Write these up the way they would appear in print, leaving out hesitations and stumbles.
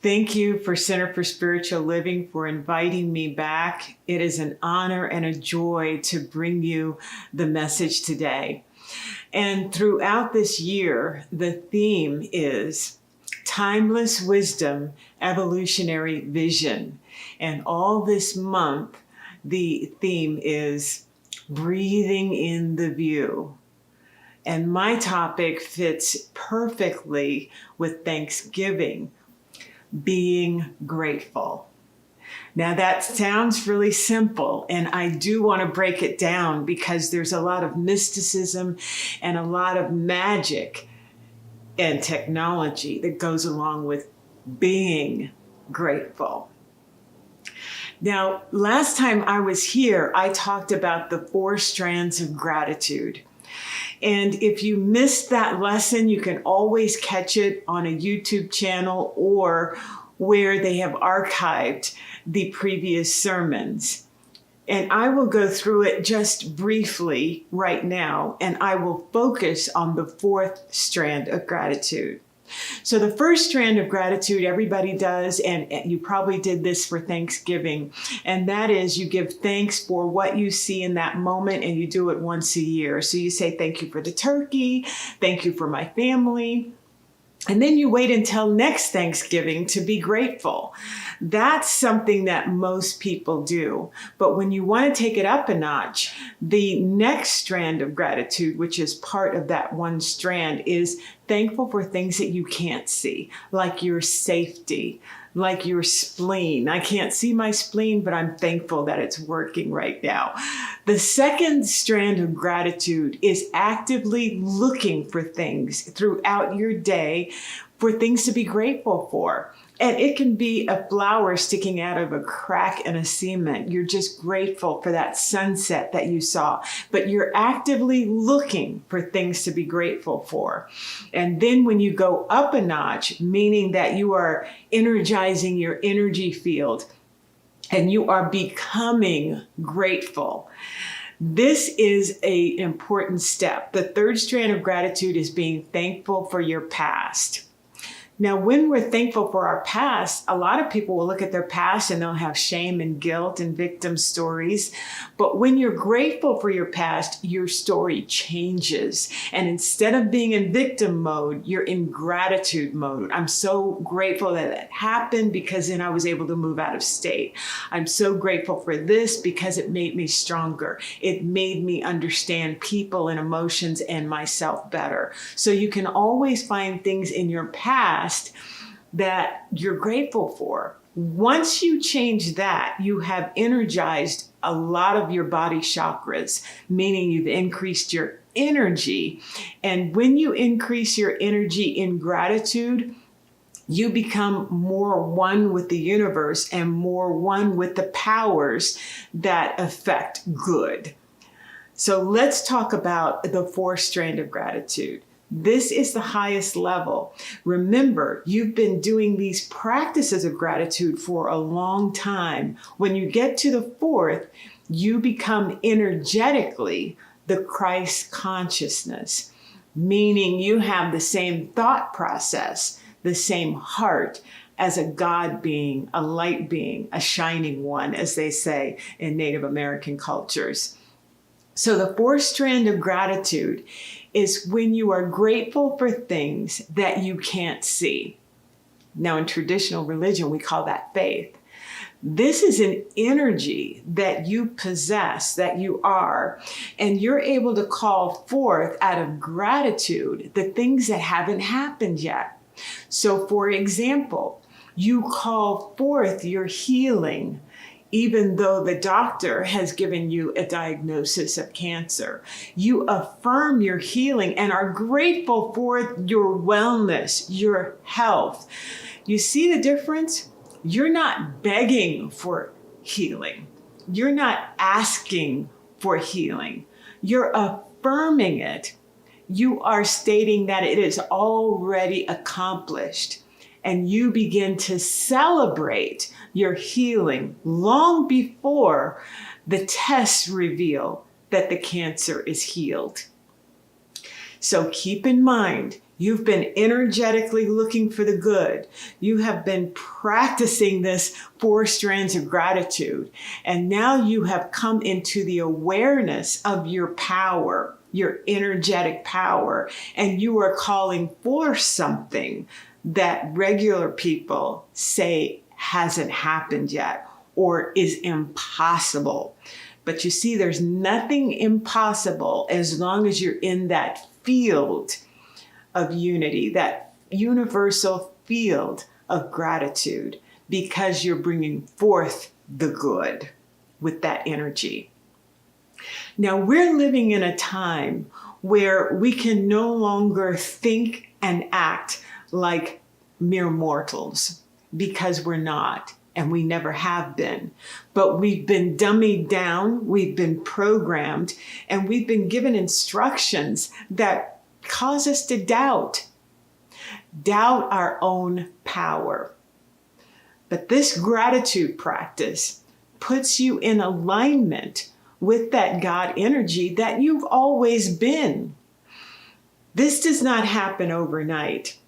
Thank you for Center for Spiritual Living for inviting me back. It is an honor and a joy to bring you the message today. And throughout this year, the theme is Timeless Wisdom, Evolutionary Vision. And all this month, the theme is Breathing in the View. And my topic fits perfectly with Thanksgiving, being grateful. Now that sounds really simple, and I do want to break it down because there's a lot of mysticism and a lot of magic and technology that goes along with being grateful. Now, last time I was here, I talked about the 4 strands of gratitude. And if you missed that lesson, you can always catch it on a YouTube channel or where they have archived the previous sermons. And I will go through it just briefly right now, and I will focus on the 4th strand of gratitude. So the first strand of gratitude everybody does, and you probably did this for Thanksgiving, and that is you give thanks for what you see in that moment, and you do it once a year. So you say, thank you for the turkey, thank you for my family, and then you wait until next Thanksgiving to be grateful. That's something that most people do. But when you want to take it up a notch, the next strand of gratitude, which is part of that one strand, is thankful for things that you can't see, like your safety, like your spleen. I can't see my spleen, but I'm thankful that it's working right now. The second strand of gratitude is actively looking for things throughout your day for things to be grateful for. And it can be a flower sticking out of a crack in a cement. You're just grateful for that sunset that you saw, but you're actively looking for things to be grateful for. And then when you go up a notch, meaning that you are energizing your energy field and you are becoming grateful, this is an important step. The third strand of gratitude is being thankful for your past. Now, when we're thankful for our past, a lot of people will look at their past and they'll have shame and guilt and victim stories. But when you're grateful for your past, your story changes. And instead of being in victim mode, you're in gratitude mode. I'm so grateful that it happened because then I was able to move out of state. I'm so grateful for this because it made me stronger. It made me understand people and emotions and myself better. So you can always find things in your past that you're grateful for. Once you change that, you have energized a lot of your body chakras, meaning you've increased your energy. And when you increase your energy in gratitude, you become more one with the universe and more one with the powers that affect good. So let's talk about the 4th strand of gratitude. This is the highest level. Remember, you've been doing these practices of gratitude for a long time. When you get to the 4th, you become energetically the Christ consciousness, meaning you have the same thought process, the same heart as a God being, a light being, a shining one, as they say in Native American cultures. So the 4th strand of gratitude is when you are grateful for things that you can't see. Now, in traditional religion, we call that faith. This is an energy that you possess, that you are, and you're able to call forth out of gratitude the things that haven't happened yet. So, for example, you call forth your healing, even though the doctor has given you a diagnosis of cancer. You affirm your healing and are grateful for your wellness, your health. You see the difference? You're not begging for healing. You're not asking for healing. You're affirming it. You are stating that it is already accomplished. And you begin to celebrate your healing long before the tests reveal that the cancer is healed. So keep in mind, You've been energetically looking for the good. You have been practicing this 4 strands of gratitude. And now you have come into the awareness of your power, your energetic power, and you are calling for something that regular people say hasn't happened yet or is impossible. But you see, there's nothing impossible as long as you're in that field of unity, that universal field of gratitude, because you're bringing forth the good with that energy. Now, we're living in a time where we can no longer think and act like mere mortals, because we're not, and we never have been. But we've been dummied down, we've been programmed, and we've been given instructions that cause us to doubt our own power. But this gratitude practice puts you in alignment with that God energy that you've always been. This does not happen overnight,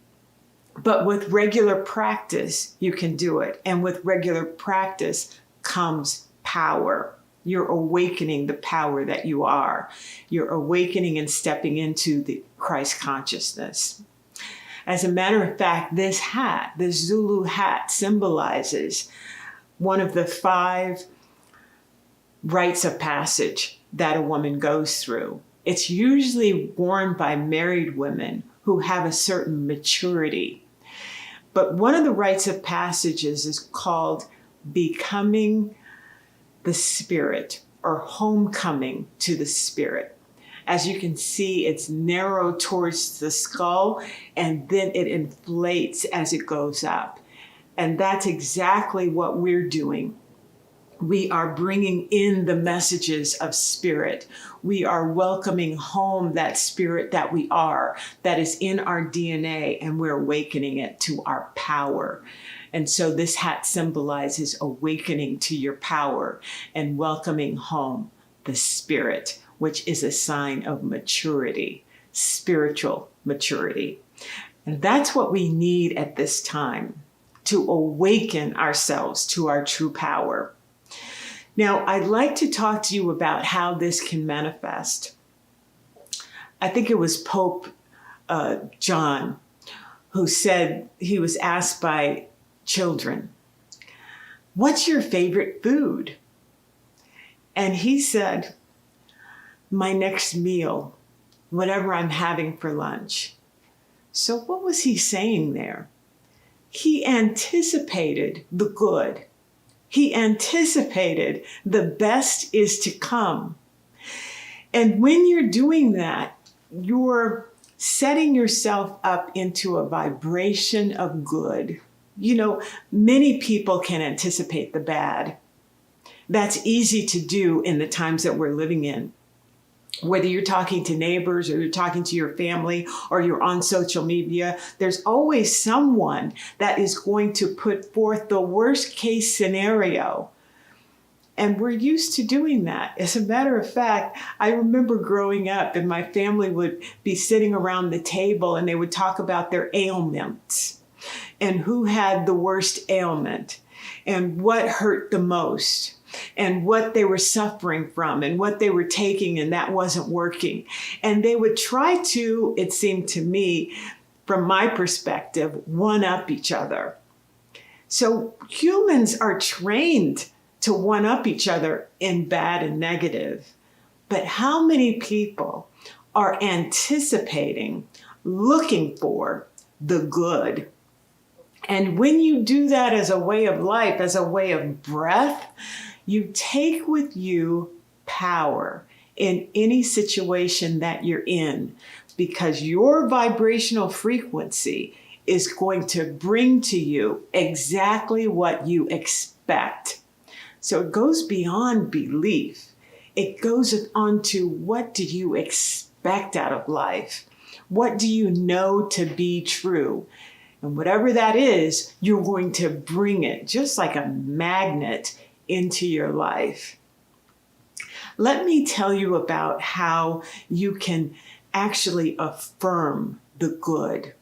but with regular practice, you can do it. And with regular practice comes power. You're awakening the power that you are. You're awakening and stepping into the Christ consciousness. As a matter of fact, this hat, this Zulu hat, symbolizes one of the 5 rites of passage that a woman goes through. It's usually worn by married women who have a certain maturity. But one of the rites of passages is called becoming the spirit, or homecoming to the spirit. As you can see, it's narrow towards the skull, and then it inflates as it goes up. And that's exactly what we're doing. We are bringing in the messages of spirit. We are welcoming home that spirit that we are, that is in our DNA, and we're awakening it to our power. And so this hat symbolizes awakening to your power and welcoming home the spirit, which is a sign of maturity, spiritual maturity. And that's what we need at this time, to awaken ourselves to our true power. Now, I'd like to talk to you about how this can manifest. I think it was Pope John who said, he was asked by children, "What's your favorite food?" And he said, "My next meal, whatever I'm having for lunch." So what was he saying there? He anticipated the good. He anticipated the best is to come. And when you're doing that, you're setting yourself up into a vibration of good. You know, many people can anticipate the bad. That's easy to do in the times that we're living in. Whether you're talking to neighbors or you're talking to your family or you're on social media, there's always someone that is going to put forth the worst case scenario. And we're used to doing that. As a matter of fact, I remember growing up and my family would be sitting around the table and they would talk about their ailments and who had the worst ailment and what hurt the most, and what they were suffering from and what they were taking and that wasn't working. And they would try to, it seemed to me, from my perspective, one-up each other. So humans are trained to one-up each other in bad and negative. But how many people are anticipating, looking for the good? And when you do that as a way of life, as a way of breath, you take with you power in any situation that you're in, because your vibrational frequency is going to bring to you exactly what you expect. So it goes beyond belief. It goes on to, what do you expect out of life? What do you know to be true? And whatever that is, you're going to bring it just like a magnet into your life. Let me tell you about how you can actually affirm the good.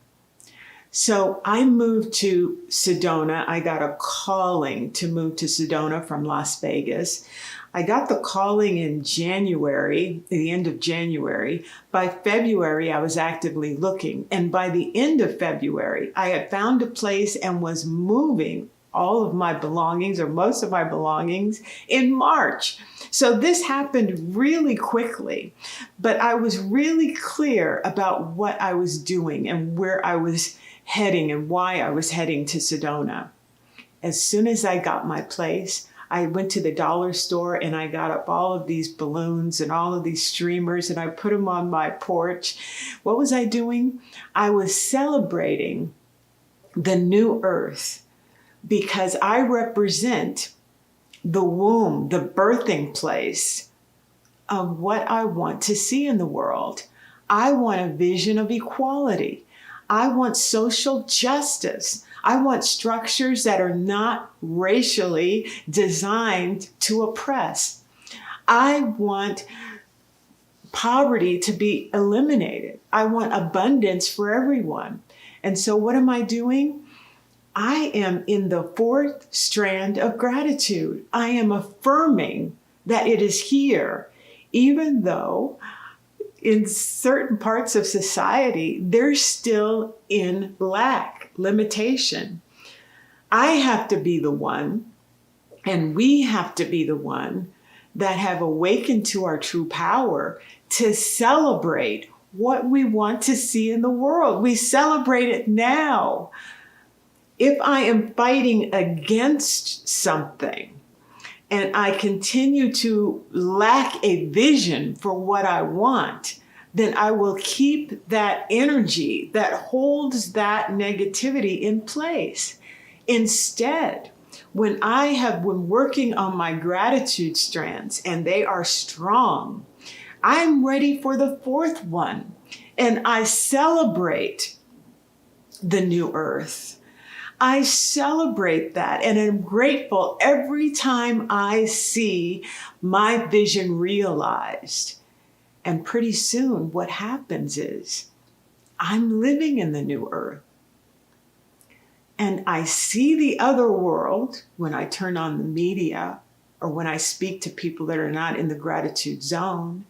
So I moved to Sedona. I got a calling to move to Sedona from Las Vegas. I got the calling in January, the end of January. By February, I was actively looking. And by the end of February, I had found a place and was moving all of my belongings, or most of my belongings, in March. So this happened really quickly, but I was really clear about what I was doing and where I was heading and why I was heading to Sedona. As soon as I got my place, I went to the dollar store and I got up all of these balloons and all of these streamers and I put them on my porch. What was I doing? I was celebrating the new earth because I represent the womb, the birthing place of what I want to see in the world. I want a vision of equality. I want social justice. I want structures that are not racially designed to oppress. I want poverty to be eliminated. I want abundance for everyone. And so what am I doing? I am in the fourth strand of gratitude. I am affirming that it is here, even though in certain parts of society, they're still in lack, limitation. I have to be the one, and we have to be the one that have awakened to our true power to celebrate what we want to see in the world. We celebrate it now. If I am fighting against something, and I continue to lack a vision for what I want, then I will keep that energy that holds that negativity in place. Instead, when I have been working on my gratitude strands and they are strong, I'm ready for the fourth one. And I celebrate the new earth. I celebrate that and am grateful every time I see my vision realized. And pretty soon what happens is I'm living in the new earth. And I see the other world when I turn on the media or when I speak to people that are not in the gratitude zone.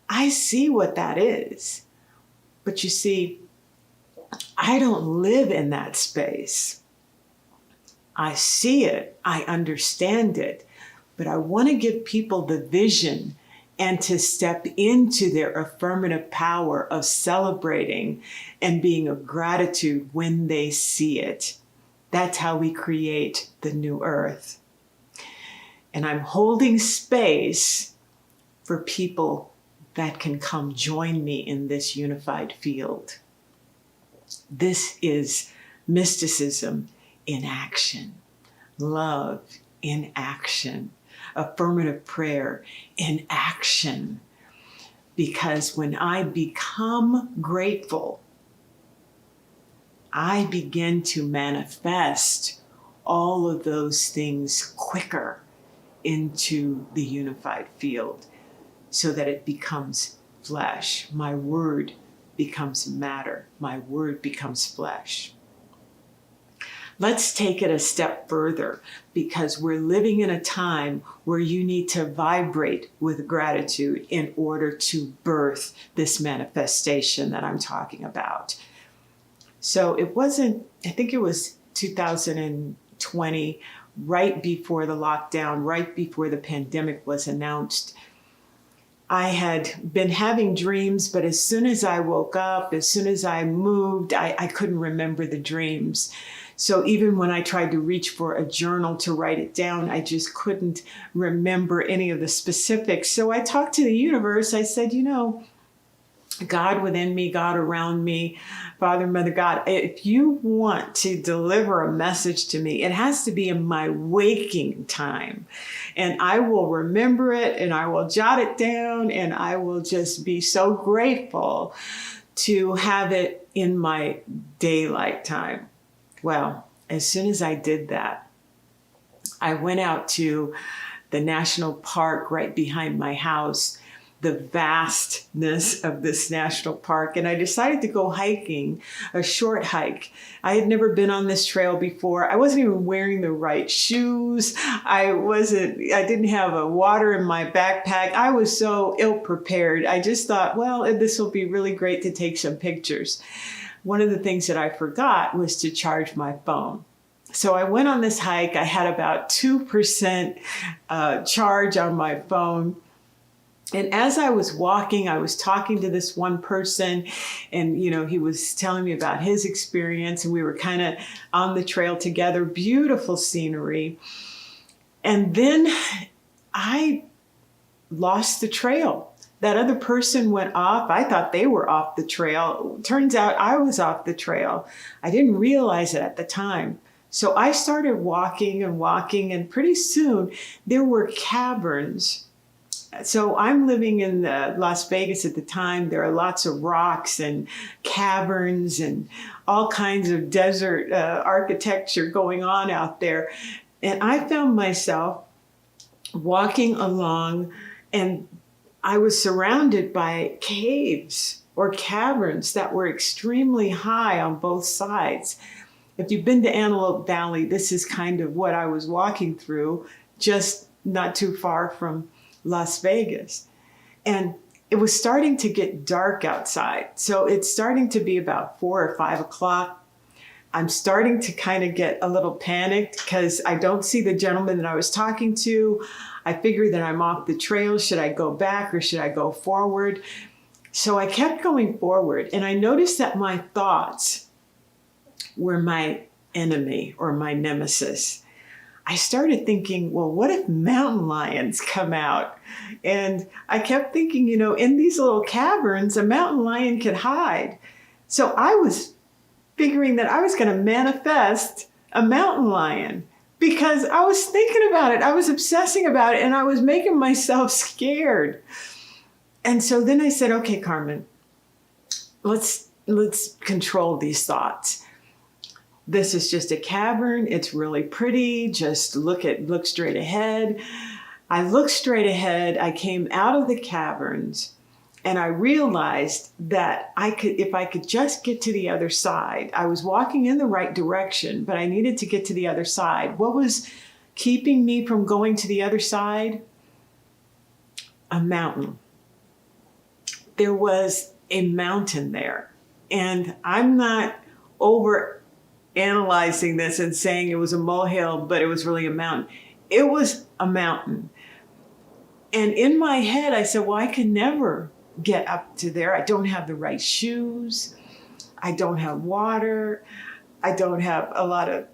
I see what that is. But you see, I don't live in that space. I see it, I understand it, but I want to give people the vision and to step into their affirmative power of celebrating and being of gratitude when they see it. That's how we create the new earth. And I'm holding space for people that can come join me in this unified field. This is mysticism in action, love in action, affirmative prayer in action. Because when I become grateful, I begin to manifest all of those things quicker into the unified field so that it becomes flesh. My word becomes matter. My word becomes flesh. Let's take it a step further because we're living in a time where you need to vibrate with gratitude in order to birth this manifestation that I'm talking about. So it wasn't, I think it was 2020, right before the lockdown, right before the pandemic was announced. I had been having dreams, but as soon as I woke up, as soon as I moved, I couldn't remember the dreams. So even when I tried to reach for a journal to write it down, I just couldn't remember any of the specifics. So I talked to the universe. I said, you know, God within me, God around me, Father, Mother, God, if you want to deliver a message to me, it has to be in my waking time. And I will remember it and I will jot it down and I will just be so grateful to have it in my daylight time. Well, as soon as I did that, I went out to the national park right behind my house the vastness of this national park, and I decided to go hiking, a short hike. I had never been on this trail before. I wasn't even wearing the right shoes. I didn't have a water in my backpack. I was so ill-prepared. I just thought, well, this will be really great to take some pictures. One of the things that I forgot was to charge my phone. So I went on this hike. I had about 2% charge on my phone. And as I was walking, I was talking to this one person, and, he was telling me about his experience, and we were kind of on the trail together, beautiful scenery. And then I lost the trail. That other person went off. I thought they were off the trail. Turns out I was off the trail. I didn't realize it at the time. So I started walking, and pretty soon there were caverns. So I'm living in Las Vegas at the time. There are lots of rocks and caverns and all kinds of desert architecture going on out there. And I found myself walking along, and I was surrounded by caves or caverns that were extremely high on both sides. If you've been to Antelope Valley, this is kind of what I was walking through, just not too far from Las Vegas. And it was starting to get dark outside. So it's starting to be about 4 or 5 o'clock. I'm starting to kind of get a little panicked because I don't see the gentleman that I was talking to. I figured that I'm off the trail. Should I go back or should I go forward? So I kept going forward, and I noticed that my thoughts were my enemy or my nemesis. I started thinking, well, what if mountain lions come out? And I kept thinking, in these little caverns, a mountain lion could hide. So I was figuring that I was going to manifest a mountain lion because I was thinking about it. I was obsessing about it, and I was making myself scared. And so then I said, okay, Karmen, let's control these thoughts. This is just a cavern. It's really pretty. Just look straight ahead. I looked straight ahead. I came out of the caverns, and I realized that if I could just get to the other side. I was walking in the right direction, but I needed to get to the other side. What was keeping me from going to the other side? A mountain. There was a mountain there, and I'm not over analyzing this and saying it was a molehill, but it was really a mountain. It was a mountain. And in my head, I said, well, I can never get up to there. I don't have the right shoes. I don't have water. I don't have a lot of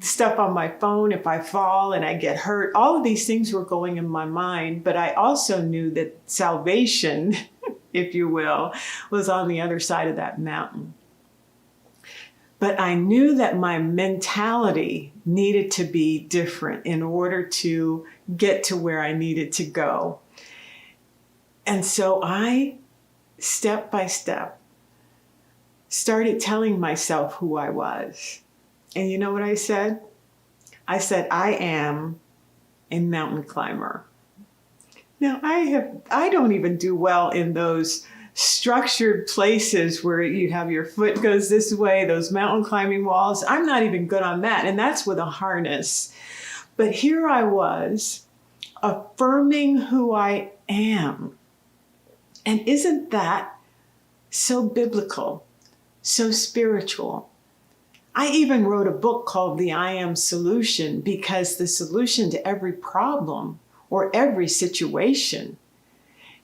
stuff on my phone if I fall and I get hurt. All of these things were going in my mind, but I also knew that salvation, if you will, was on the other side of that mountain. But I knew that my mentality needed to be different in order to get to where I needed to go. And so I, step by step, started telling myself who I was. And you know what I said? I said, I am a mountain climber. Now, I don't even do well in those structured places where you have your foot goes this way, those mountain climbing walls. I'm not even good on that. And that's with a harness. But here I was affirming who I am. And isn't that so biblical, so spiritual? I even wrote a book called The I Am Solution, because the solution to every problem or every situation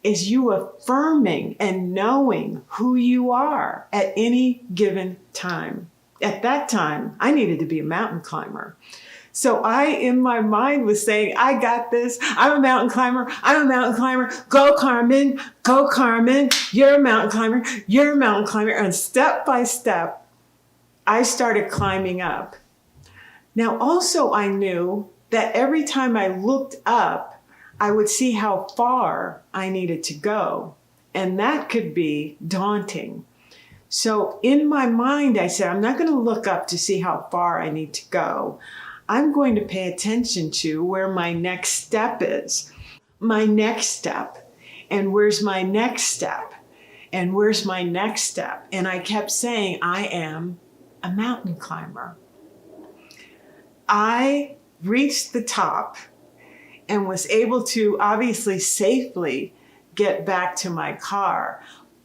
is you affirming and knowing who you are at any given time. At that time, I needed to be a mountain climber. So I, in my mind, was saying, I got this. I'm a mountain climber. I'm a mountain climber. Go, Karmen. Go, Karmen. You're a mountain climber. You're a mountain climber. And step by step, I started climbing up. Now, also, I knew that every time I looked up, I would see how far I needed to go. And that could be daunting. So in my mind, I said, I'm not going to look up to see how far I need to go. I'm going to pay attention to where my next step is. My next step And where's my next step? And where's my next step? And I kept saying, I am a mountain climber. I reached the top and was able to obviously safely get back to my car.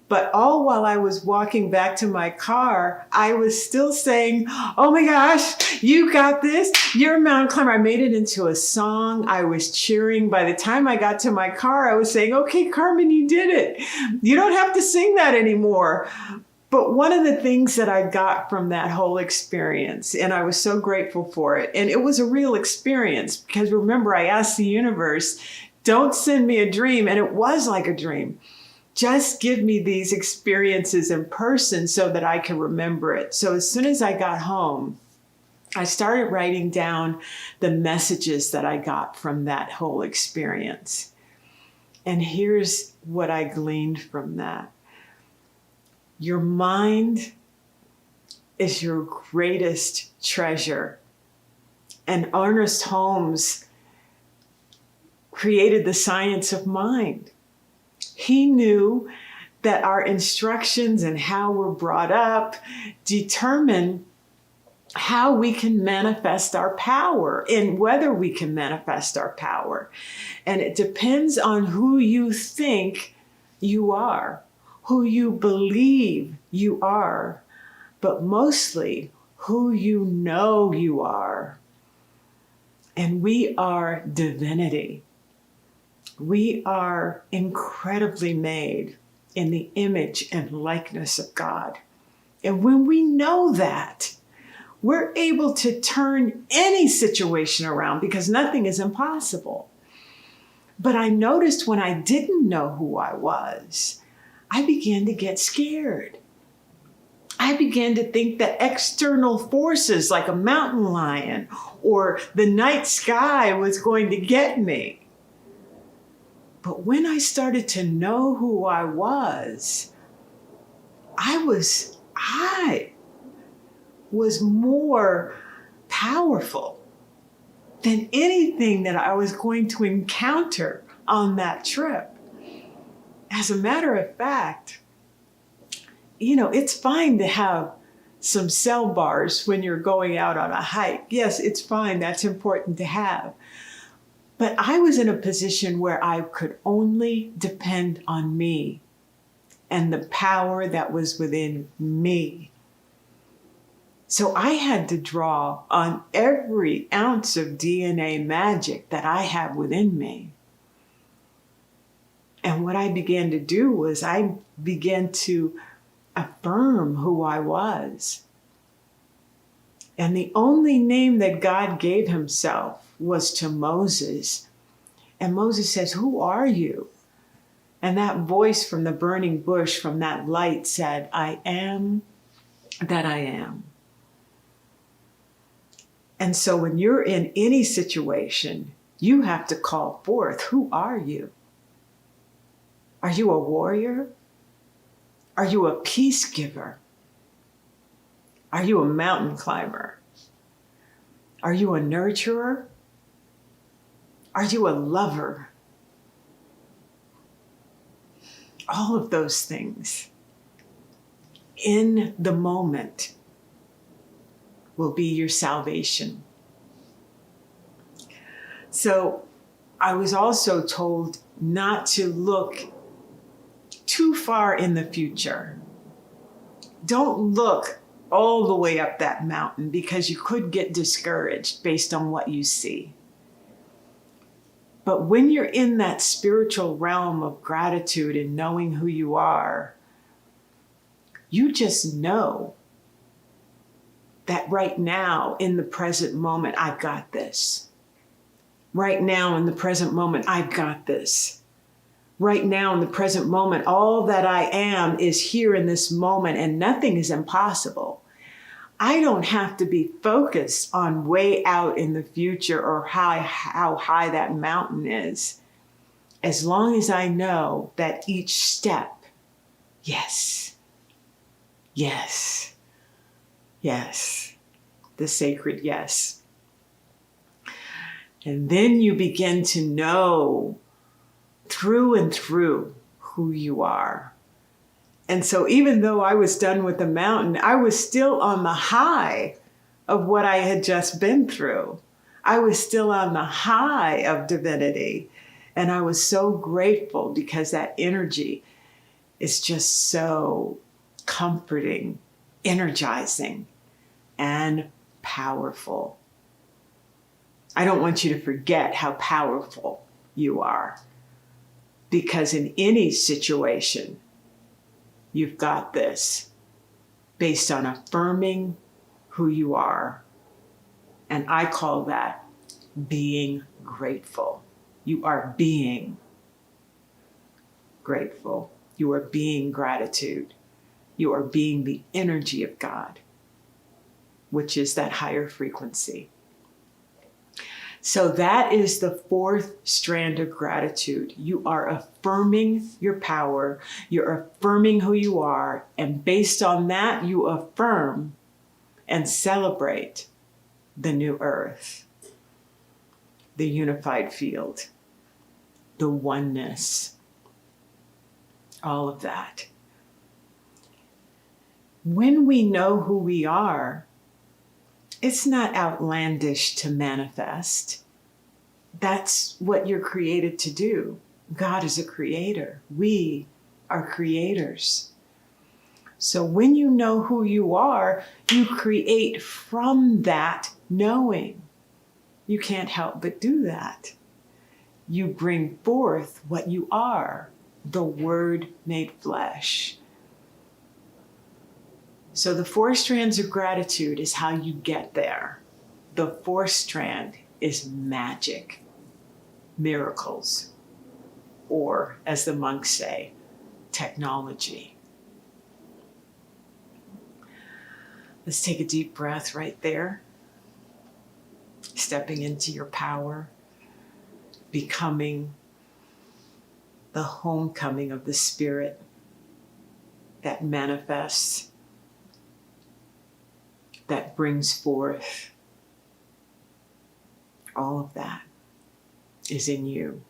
But all while I was walking back to my car, I was still saying, oh my gosh, you got this. You're a mountain climber. I made it into a song. I was cheering. By the time I got to my car, I was saying, okay, Karmen, you did it. You don't have to sing that anymore. But one of the things that I got from that whole experience, and I was so grateful for it, and it was a real experience, because remember, I asked the universe, don't send me a dream, and it was like a dream. Just give me these experiences in person so that I can remember it. So as soon as I got home, I started writing down the messages that I got from that whole experience. And here's what I gleaned from that. Your mind is your greatest treasure. And Ernest Holmes created the science of mind. He knew that our instructions and how we're brought up determine how we can manifest our power and whether we can manifest our power. And it depends on who you think you are, who you believe you are, but mostly who you know you are. And we are divinity. We are incredibly made in the image and likeness of God. And when we know that, we're able to turn any situation around because nothing is impossible. But I noticed when I didn't know who I was, I began to get scared. I began to think that external forces like a mountain lion or the night sky was going to get me. But when I started to know who I was more powerful than anything that I was going to encounter on that trip. As a matter of fact, it's fine to have some cell bars when you're going out on a hike. Yes, it's fine. That's important to have. But I was in a position where I could only depend on me and the power that was within me. So I had to draw on every ounce of DNA magic that I have within me. And what I began to do was I began to affirm who I was. And the only name that God gave himself was to Moses. And Moses says, who are you? And that voice from the burning bush, from that light said, I am that I am. And so when you're in any situation, you have to call forth, who are you? Are you a warrior? Are you a peace giver? Are you a mountain climber? Are you a nurturer? Are you a lover? All of those things in the moment will be your salvation. So I was also told not to look too far in the future. Don't look all the way up that mountain because you could get discouraged based on what you see. But when you're in that spiritual realm of gratitude and knowing who you are, you just know that right now, in the present moment, I've got this. Right now, in the present moment, I've got this. Right now, in the present moment, all that I am is here in this moment, and nothing is impossible. I don't have to be focused on way out in the future or how high that mountain is. As long as I know that each step, yes, yes, yes, the sacred yes. And then you begin to know through and through who you are. And so even though I was done with the mountain, I was still on the high of what I had just been through. I was still on the high of divinity. And I was so grateful because that energy is just so comforting, energizing, and powerful. I don't want you to forget how powerful you are, because in any situation, you've got this based on affirming who you are. And I call that being grateful. You are being grateful. You are being gratitude. You are being the energy of God, which is that higher frequency. So that is the fourth strand of gratitude. You are affirming your power. You're affirming who you are. And based on that, you affirm and celebrate the new earth, the unified field, the oneness, all of that. When we know who we are, it's not outlandish to manifest. That's what you're created to do. God is a creator. We are creators. So when you know who you are, you create from that knowing. You can't help but do that. You bring forth what you are, the Word made flesh. So the four strands of gratitude is how you get there. The fourth strand is magic, miracles, or as the monks say, technology. Let's take a deep breath right there. Stepping into your power, becoming the homecoming of the Spirit that manifests, that brings forth. All of that is in you.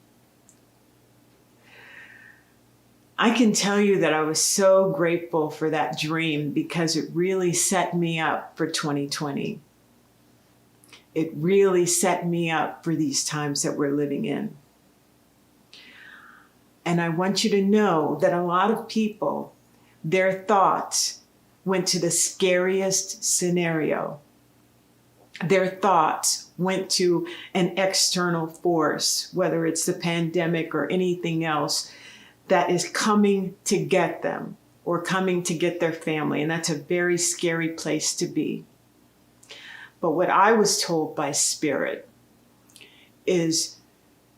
I can tell you that I was so grateful for that dream because it really set me up for 2020. It really set me up for these times that we're living in. And I want you to know that a lot of people, their thoughts went to the scariest scenario. Their thoughts went to an external force, whether it's the pandemic or anything else that is coming to get them or coming to get their family. And that's a very scary place to be. But what I was told by Spirit is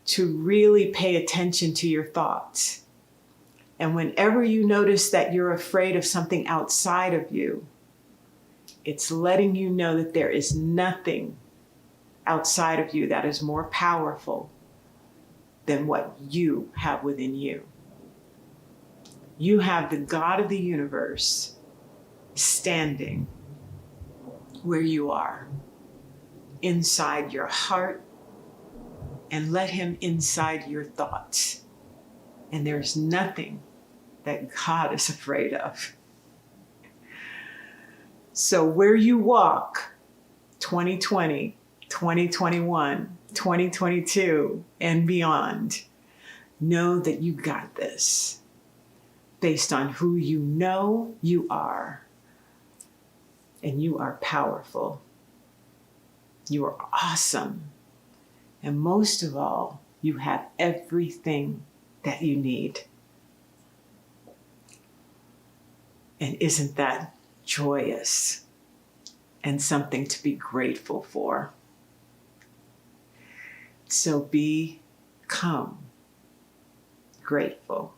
to really pay attention to your thoughts. And whenever you notice that you're afraid of something outside of you, it's letting you know that there is nothing outside of you that is more powerful than what you have within you. You have the God of the universe standing where you are, inside your heart, and let him inside your thoughts. And there's nothing that God is afraid of. So where you walk, 2020, 2021, 2022, and beyond, know that you got this based on who you know you are. And you are powerful. You are awesome. And most of all, you have everything that you need. And isn't that joyous and something to be grateful for? So become grateful.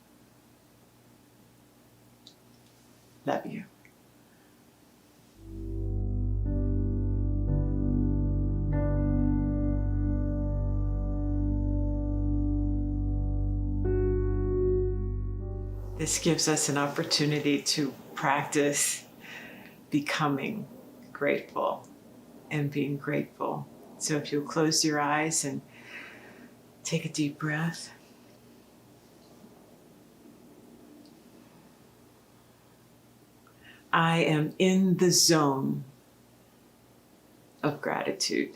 Love you. This gives us an opportunity to practice becoming grateful and being grateful. So if you'll close your eyes and take a deep breath. I am in the zone of gratitude.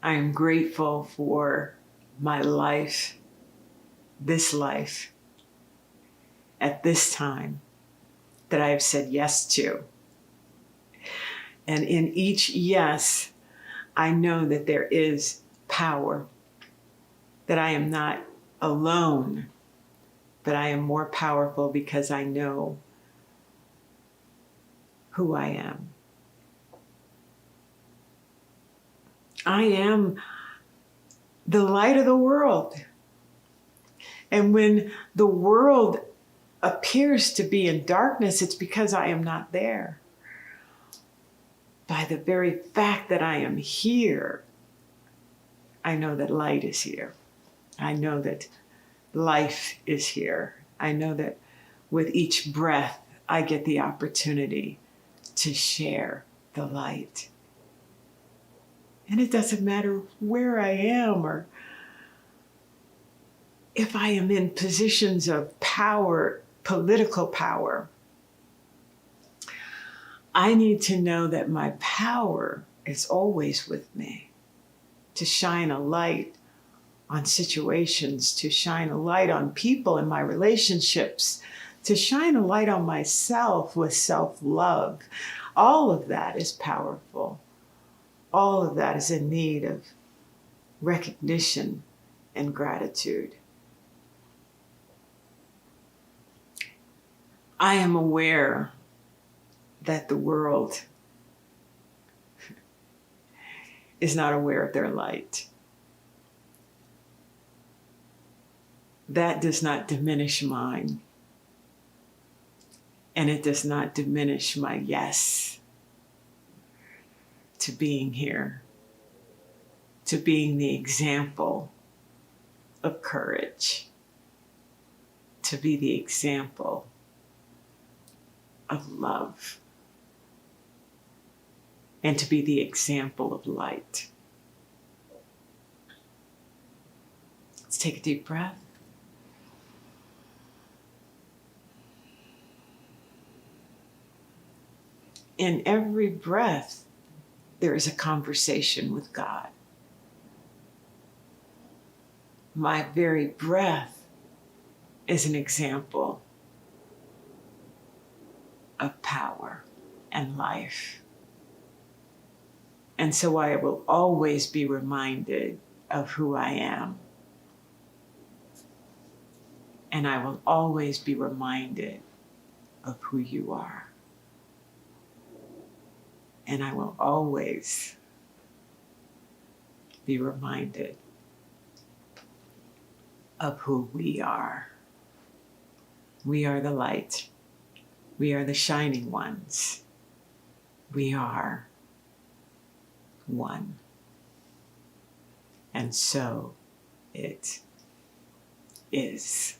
I am grateful for my life, this life, at this time that I have said yes to. And in each yes, I know that there is power, that I am not alone, but I am more powerful because I know who I am. I am the light of the world. And when the world appears to be in darkness, it's because I am not there. By the very fact that I am here, I know that light is here. I know that life is here. I know that with each breath, I get the opportunity to share the light. And it doesn't matter where I am or if I am in positions of power, political power. I need to know that my power is always with me, to shine a light on situations, to shine a light on people in my relationships, to shine a light on myself with self-love. All of that is powerful. All of that is in need of recognition and gratitude. I am aware that the world is not aware of their light. That does not diminish mine. And it does not diminish my yes to being here, to being the example of courage, to be the example of love, and to be the example of light. Let's take a deep breath. In every breath, there is a conversation with God. My very breath is an example of power and life. And so I will always be reminded of who I am. And I will always be reminded of who you are. And I will always be reminded of who we are. We are the light. We are the shining ones. We are one. And so it is.